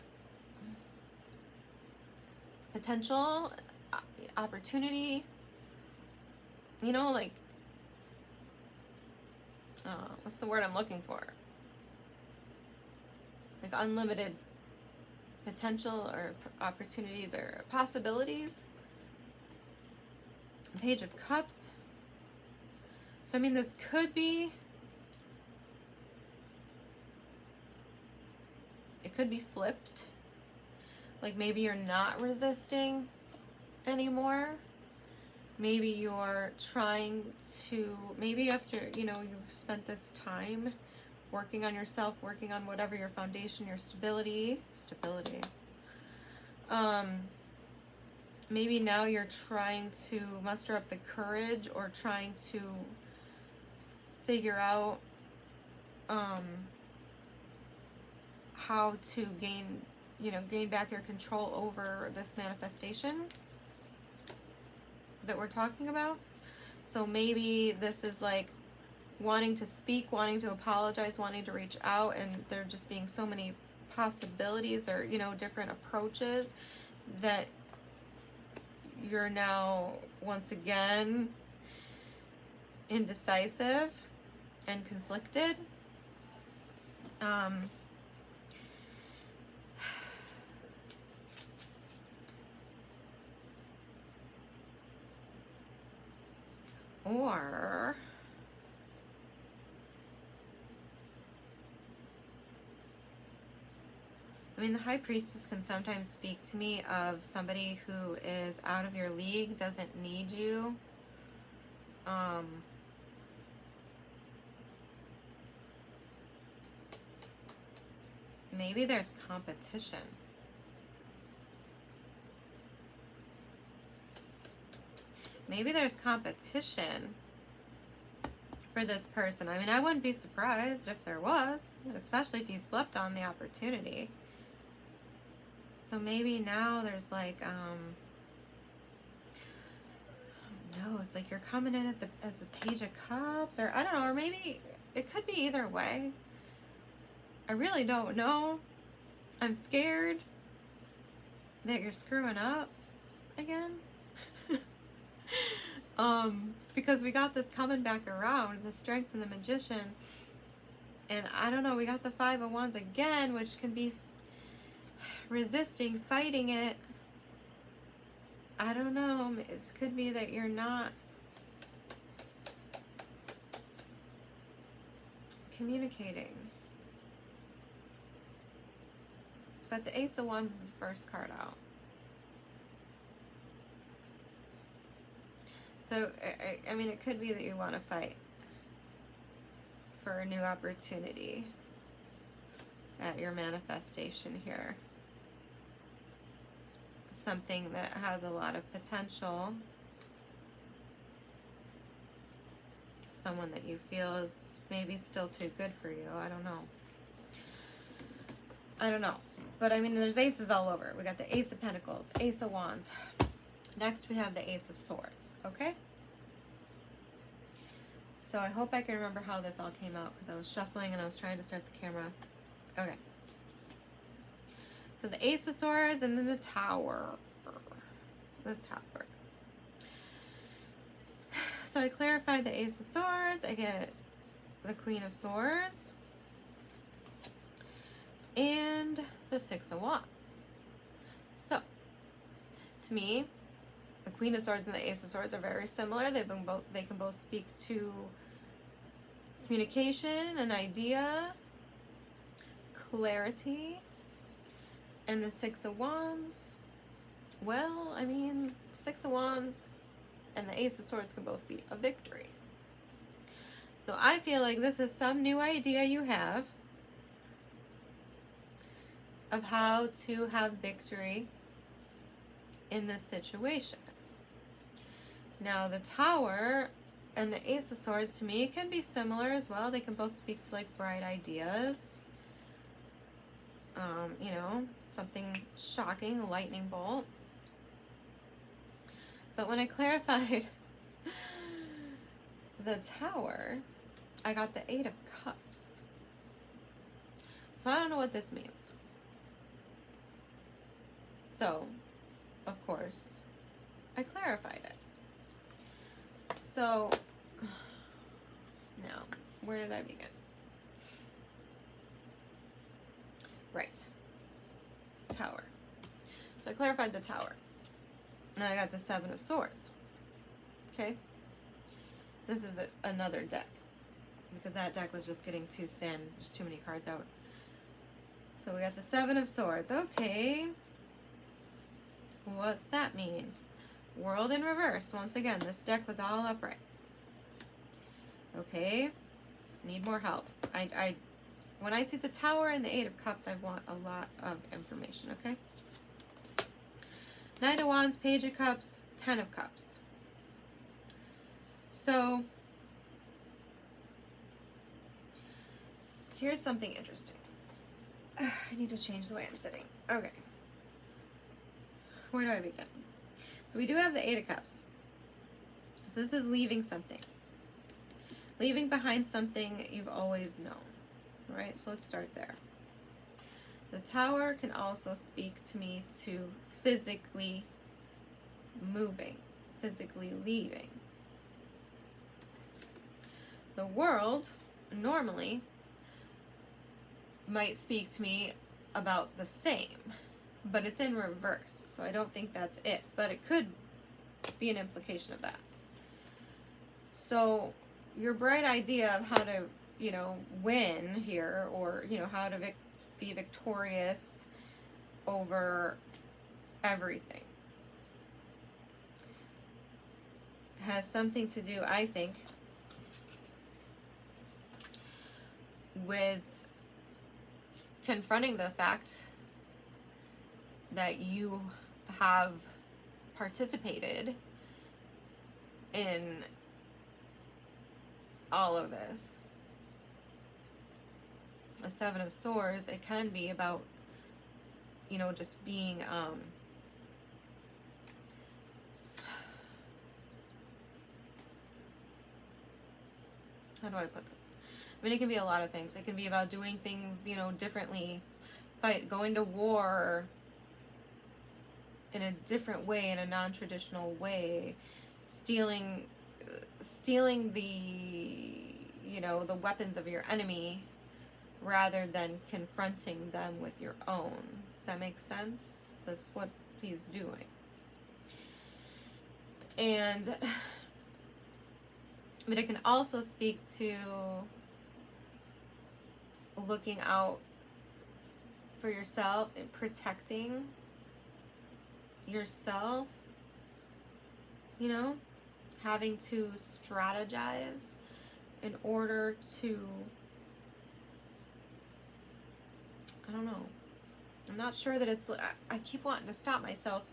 [SPEAKER 1] potential, opportunity. You know, like, what's the word I'm looking for? Like unlimited potential, or opportunities, or possibilities. Page of Cups. So, I mean, this could be, it could be flipped. Like, maybe you're not resisting anymore. Maybe you're trying to, maybe after, you know, you've spent this time working on yourself, working on whatever your foundation, your stability. Maybe now you're trying to muster up the courage, or trying to figure out how to gain, gain back your control over this manifestation that we're talking about. So maybe this is like wanting to speak, wanting to apologize, wanting to reach out, and there just being so many possibilities or, different approaches that you're now once again indecisive and conflicted. Or the High Priestess can sometimes speak to me of somebody who is out of your league, doesn't need you. Maybe there's competition. Maybe there's competition for this person. I wouldn't be surprised if there was, especially if you slept on the opportunity. So maybe now there's like, no, it's like you're coming in as the Page of Cups, or I don't know, or maybe it could be either way. I really don't know. I'm scared that you're screwing up again. Because we got this coming back around, the Strength and the Magician, and I don't know, we got the Five of Wands again, which can be resisting, fighting it. I don't know. It could be that you're not communicating. But the Ace of Wands is the first card out. So, it could be that you want to fight for a new opportunity at your manifestation here. Something that has a lot of potential. Someone that you feel is maybe still too good for you. I don't know. But there's aces all over. We got the Ace of Pentacles, Ace of Wands. Next we have the Ace of Swords, okay? So I hope I can remember how this all came out because I was shuffling and I was trying to start the camera. Okay. So the Ace of Swords and then the Tower. The Tower. So I clarified the Ace of Swords. I get the Queen of Swords. And the Six of Wands. So, to me, the Queen of Swords and the Ace of Swords are very similar. They can both speak to communication, an idea, clarity. And the Six of Wands, well, Six of Wands and the Ace of Swords can both be a victory. So I feel like this is some new idea you have of how to have victory in this situation. Now the Tower and the Ace of Swords to me can be similar as well. They can both speak to like bright ideas. Something shocking, a lightning bolt. But when I clarified the Tower, I got the Eight of Cups. So I don't know what this means. So, of course, I clarified it. So, now, where did I begin? Right. The Tower. So I clarified the Tower. Now I got the Seven of Swords. Okay? This is another deck. Because that deck was just getting too thin. There's too many cards out. So we got the Seven of Swords. Okay. What's that mean? World in reverse. Once again, this deck was all upright. Okay. Need more help. When I see the Tower and the Eight of Cups, I want a lot of information, okay? Knight of Wands, Page of Cups, Ten of Cups. So, here's something interesting. I need to change the way I'm sitting. Okay. Where do I begin? So we do have the Eight of Cups. So this is leaving something. Leaving behind something you've always known. Right? So let's start there. The Tower can also speak to me to physically moving, physically leaving. The World normally might speak to me about the same, but it's in reverse, so I don't think that's it, but it could be an implication of that. So your bright idea of how to, you know, win here, or, you know, how to be victorious over everything, has something to do, I think, with confronting the fact that you have participated in all of this. A Seven of Swords, it can be about, you know, just being, how do I put this? I mean, it can be a lot of things. It can be about doing things, you know, differently, going to war in a different way, in a non-traditional way, stealing the, you know, the weapons of your enemy rather than confronting them with your own. Does that make sense? That's what he's doing. And, but it can also speak to looking out for yourself and protecting yourself, you know, having to strategize in order to, I don't know, I'm not sure that it's, I keep wanting to stop myself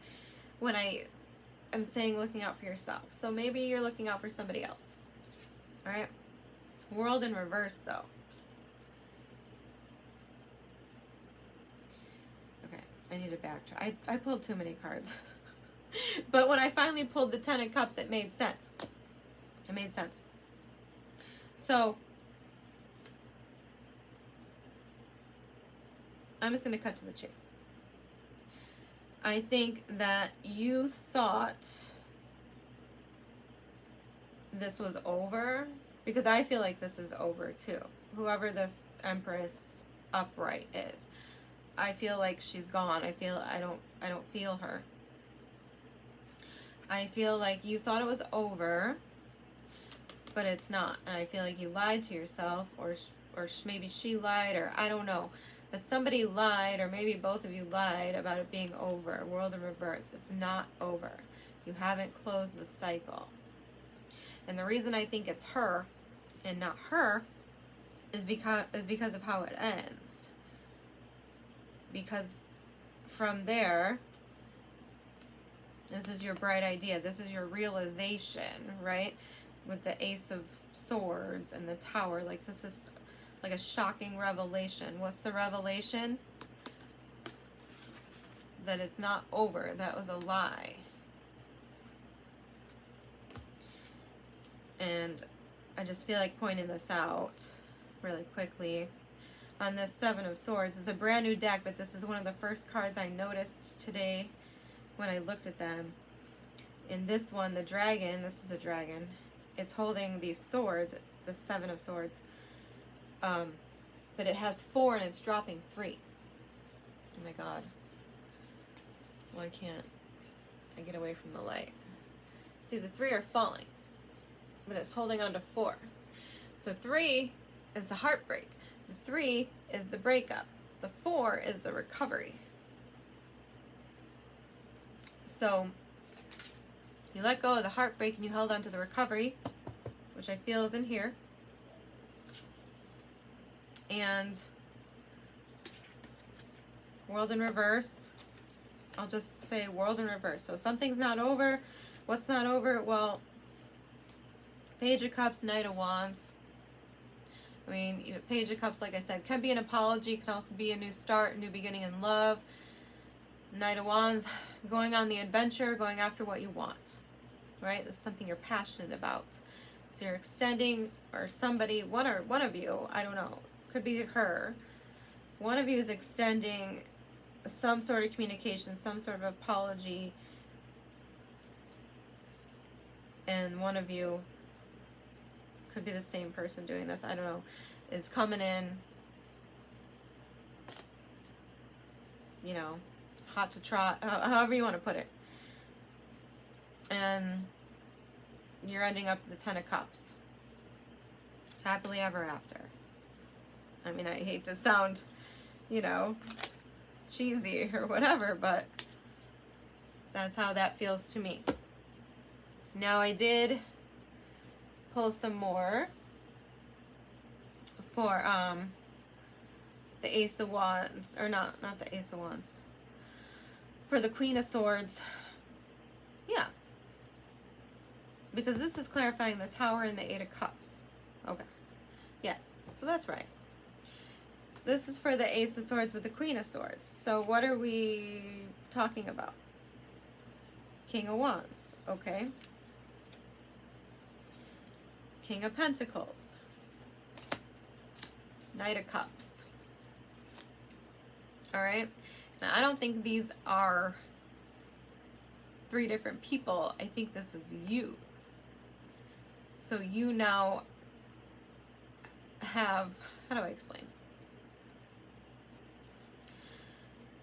[SPEAKER 1] when I am saying looking out for yourself. So maybe you're looking out for somebody else. All right? World in reverse, though. Okay, I need to backtrack. I pulled too many cards. But when I finally pulled the Ten of Cups, it made sense. It made sense. So, I'm just going to cut to the chase. I think that you thought this was over, because I feel like this is over too. Whoever this Empress upright is, I feel like she's gone. I don't feel her. I feel like you thought it was over, but it's not. And I feel like you lied to yourself, or maybe she lied, or I don't know. But somebody lied, or maybe both of you lied about it being over. World in reverse. It's not over. You haven't closed the cycle. And the reason I think it's her and not her is because of how it ends. Because from there, this is your bright idea. This is your realization, right? With the Ace of Swords and the Tower. Like, this is like a shocking revelation. What's the revelation? That it's not over. That was a lie. And I just feel like pointing this out really quickly. On this Seven of Swords, it's a brand new deck, but this is one of the first cards I noticed today when I looked at them. In this one, the dragon, this is a dragon, it's holding these swords, the Seven of Swords, but it has 4 and it's dropping 3. Oh my god. Why can't I get away from the light? See, the 3 are falling, but it's holding on to 4. So 3 is the heartbreak. The 3 is the breakup. The 4 is the recovery. So you let go of the heartbreak and you held on to the recovery, which I feel is in here. And World in reverse. I'll just say world in reverse. So something's not over. What's not over? Well, Page of Cups, Knight of Wands. I mean, you know, Page of Cups, like I said, can be an apology, can also be a new start, a new beginning in love. Knight of Wands, going on the adventure, going after what you want, right? This is something you're passionate about. So you're extending, or somebody, one of you, I don't know, could be her. One of you is extending some sort of communication, some sort of apology, and one of you, could be the same person doing this, I don't know, is coming in, you know, hot to trot, however you want to put it. And you're ending up with the Ten of Cups. Happily ever after. I mean, I hate to sound, you know, cheesy or whatever, but that's how that feels to me. Now, I did pull some more for the Ace of Wands, or not the Ace of Wands. For the Queen of Swords, yeah. Because this is clarifying the Tower and the Eight of Cups. Okay. Yes, so that's right. This is for the Ace of Swords with the Queen of Swords. So what are we talking about? King of Wands, okay. King of Pentacles. Knight of Cups. Alright? Now, I don't think these are 3 different people. I think this is you. So you now have, how do I explain?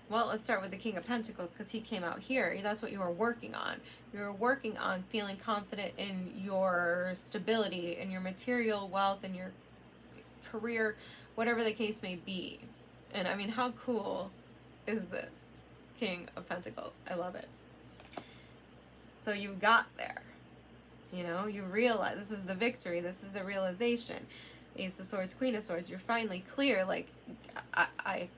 [SPEAKER 1] Well, let's start with the King of Pentacles because he came out here. That's what you were working on. You were working on feeling confident in your stability, in your material wealth, in your career, whatever the case may be. And I mean, how cool is this? King of Pentacles. I love it. So you got there. You know, you realize this is the victory. This is the realization. Ace of Swords, Queen of Swords. You're finally clear. Like, I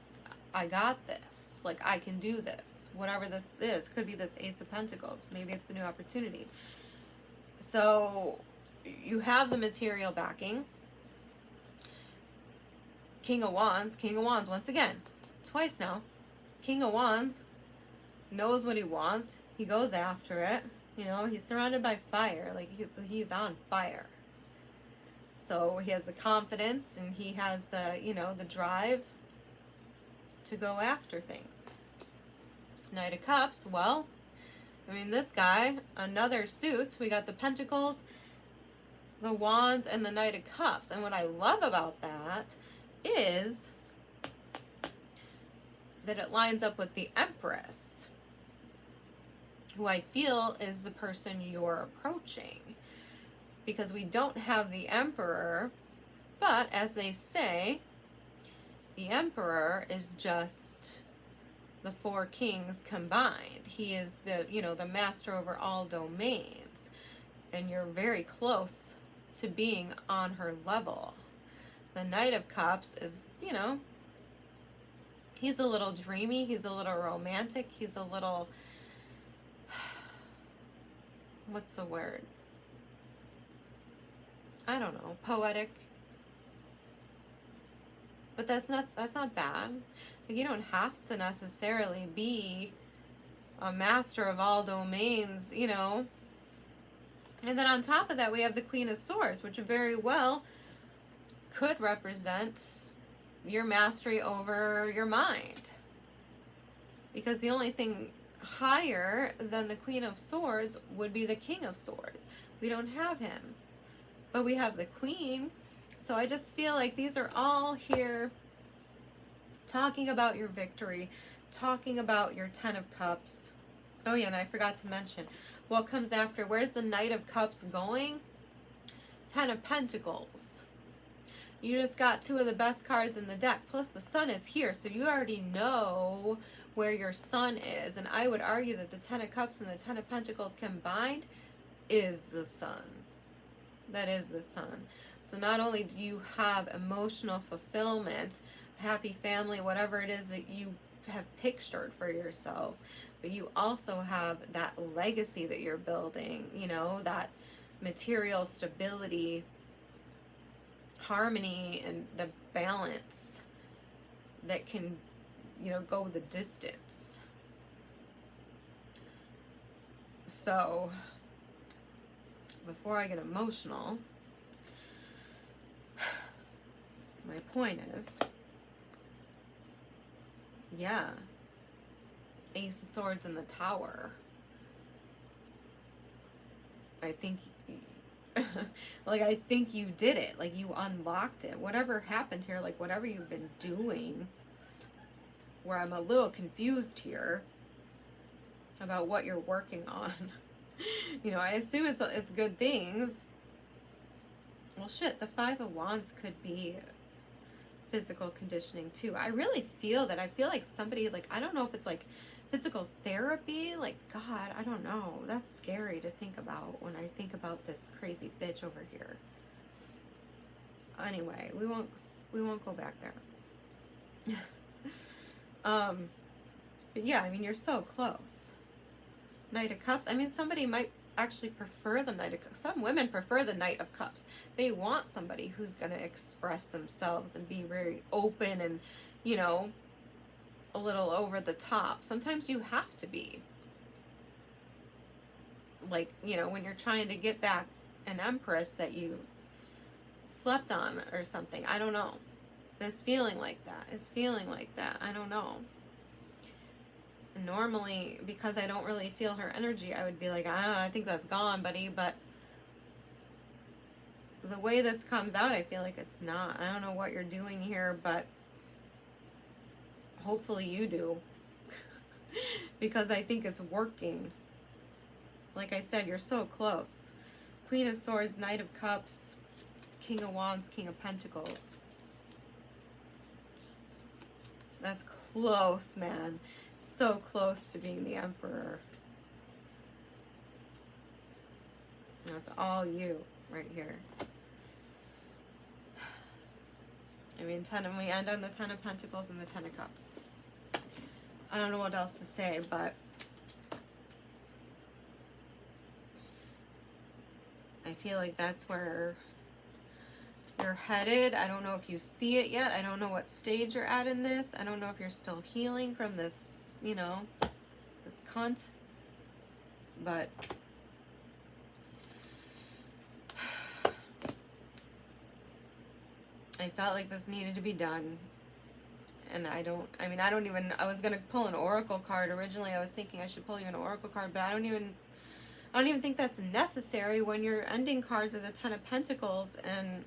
[SPEAKER 1] got this. Like, I can do this. Whatever this is. Could be this Ace of Pentacles. Maybe it's the new opportunity. So you have the material backing. King of Wands. King of Wands. Once again. Twice now. King of Wands knows what he wants. He goes after it. You know, he's surrounded by fire. Like, he's on fire. So he has the confidence and he has the, you know, the drive to go after things. Knight of Cups, well, I mean, this guy, another suit. We got the Pentacles, the Wands, and the Knight of Cups. And what I love about that is that it lines up with the Empress, who I feel is the person you're approaching. Because we don't have the Emperor, but as they say, the Emperor is just the 4 kings combined. He is the, you know, the master over all domains. And you're very close to being on her level. The Knight of Cups is, you know, he's a little dreamy, he's a little romantic, he's a little, what's the word? I don't know, poetic. But that's not bad. Like, you don't have to necessarily be a master of all domains, you know. And then on top of that, we have the Queen of Swords, which very well could represent your mastery over your mind. Because the only thing higher than the Queen of Swords would be the King of Swords. We don't have him. But we have the Queen. So I just feel like these are all here talking about your victory, talking about your 10 of Cups. Oh yeah, and I forgot to mention, what comes after? Where's the Knight of Cups going? 10 of Pentacles. You just got 2 of the best cards in the deck. Plus the Sun is here, so you already know where your Sun is. And I would argue that the 10 of Cups and the 10 of Pentacles combined is the Sun. That is the Sun. So not only do you have emotional fulfillment, happy family, whatever it is that you have pictured for yourself, but you also have that legacy that you're building, you know, that material stability, harmony and the balance that can, you know, go the distance. So, before I get emotional, my point is, yeah, Ace of Swords in the Tower. I think, like, I think you did it. Like, you unlocked it. Whatever happened here, like, whatever you've been doing, where I'm a little confused here about what you're working on. You know, I assume it's good things. Well, shit, the Five of Wands could be physical conditioning too. I really feel that. I feel like somebody, like, I don't know if it's like physical therapy, like, God, I don't know. That's scary to think about when I think about this crazy bitch over here. Anyway, we won't go back there. But yeah, I mean, you're so close. Knight of Cups. I mean, somebody might actually prefer the Knight of Cups. Some women prefer the Knight of Cups. They want somebody who's going to express themselves and be very open and, you know, a little over the top. Sometimes you have to be. Like, you know, when you're trying to get back an empress that you slept on or something. I don't know. It's feeling like that. It's feeling like that. I don't know. Normally, because I don't really feel her energy, I would be like, I don't know, I think that's gone, buddy, but the way this comes out, I feel like it's not. I don't know what you're doing here, but hopefully you do. Because I think it's working. Like I said, you're so close. Queen of Swords, Knight of Cups, King of Wands, King of Pentacles. That's close, man. So close to being the Emperor. That's all you right here. I mean, we end on the Ten of Pentacles and the Ten of Cups. I don't know what else to say, but I feel like that's where you're headed. I don't know if you see it yet. I don't know what stage you're at in this. I don't know if you're still healing from this, you know, this cunt. But I felt like this needed to be done. And I was going to pull an oracle card. Originally, I was thinking I should pull you an oracle card, but I don't even think that's necessary when your ending cards are the Ten of Pentacles and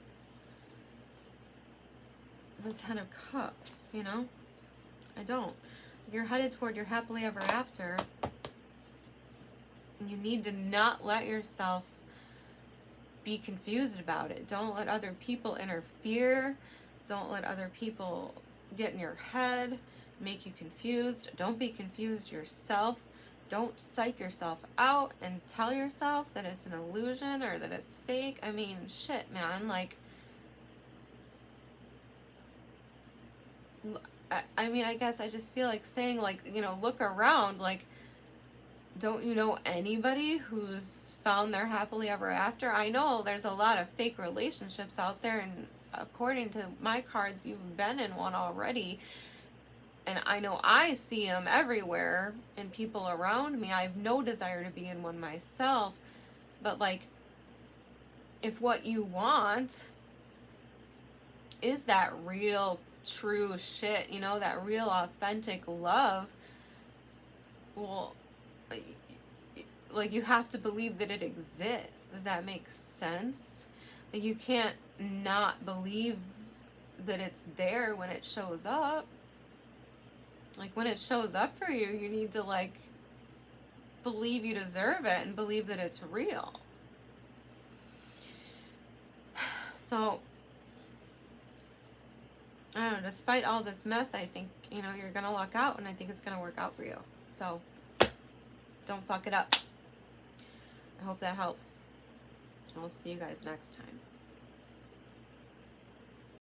[SPEAKER 1] the Ten of Cups, you know? I don't. You're headed toward your happily ever after. You need to not let yourself be confused about it. Don't let other people interfere. Don't let other people get in your head, make you confused. Don't be confused yourself. Don't psych yourself out and tell yourself that it's an illusion or that it's fake. I mean, shit, man. Like, I mean, I guess I just feel like saying, like, you know, look around. Like, don't you know anybody who's found their happily ever after? I know there's a lot of fake relationships out there, and according to my cards, you've been in one already. And I know I see them everywhere in people around me. I have no desire to be in one myself. But, like, if what you want is that real, true shit, you know, that real, authentic love, well, like, you have to believe that it exists. Does that make sense? Like, you can't not believe that it's there when it shows up. Like, when it shows up for you, you need to, like, believe you deserve it and believe that it's real. So, I don't know, despite all this mess, I think, you know, you're going to luck out, and I think it's going to work out for you. So, don't fuck it up. I hope that helps. I'll see you guys next time.